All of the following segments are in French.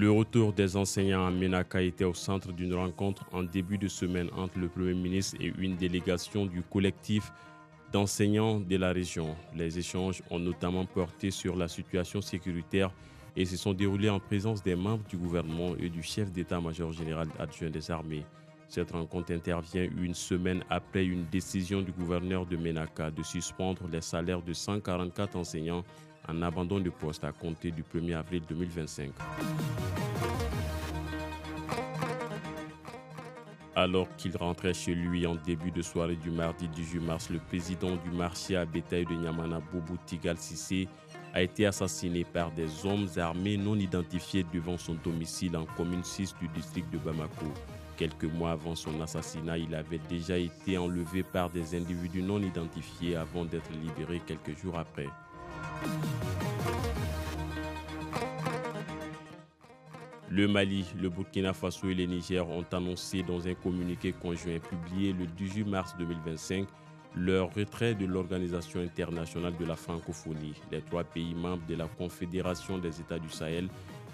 Le retour des enseignants à Ménaka était au centre d'une rencontre en début de semaine entre le Premier ministre et une délégation du collectif d'enseignants de la région. Les échanges ont notamment porté sur la situation sécuritaire et se sont déroulés en présence des membres du gouvernement et du chef d'état-major général adjoint des armées. Cette rencontre intervient une semaine après une décision du gouverneur de Ménaka de suspendre les salaires de 144 enseignants en abandon de poste à compter du 1er avril 2025. Alors qu'il rentrait chez lui en début de soirée du mardi 18 mars, le président du marché à bétail de Niamana, Boubou Tigal Sissé, a été assassiné par des hommes armés non identifiés devant son domicile en commune 6 du district de Bamako. Quelques mois avant son assassinat, il avait déjà été enlevé par des individus non identifiés avant d'être libéré quelques jours après. Le Mali, le Burkina Faso et le Niger ont annoncé dans un communiqué conjoint publié le 18 mars 2025 leur retrait de l'Organisation internationale de la francophonie. Les trois pays membres de la Confédération des États du Sahel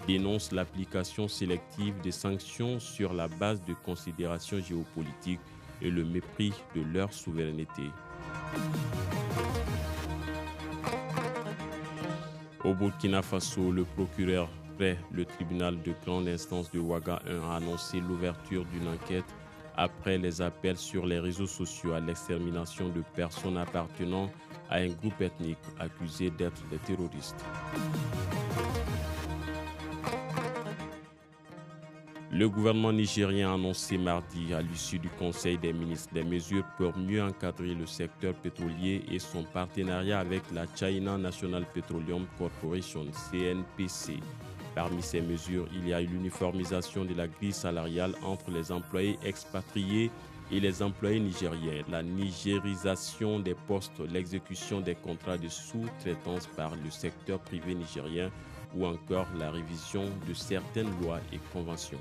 dénoncent l'application sélective des sanctions sur la base de considérations géopolitiques et le mépris de leur souveraineté. Au Burkina Faso, le procureur près le tribunal de grande instance de Ouaga 1 a annoncé l'ouverture d'une enquête après les appels sur les réseaux sociaux à l'extermination de personnes appartenant à un groupe ethnique accusé d'être des terroristes. Le gouvernement nigérien a annoncé mardi, à l'issue du Conseil des ministres, des mesures pour mieux encadrer le secteur pétrolier et son partenariat avec la China National Petroleum Corporation, CNPC. Parmi ces mesures, il y a l'uniformisation de la grille salariale entre les employés expatriés et les employés nigériens, la nigérisation des postes, l'exécution des contrats de sous-traitance par le secteur privé nigérien ou encore la révision de certaines lois et conventions.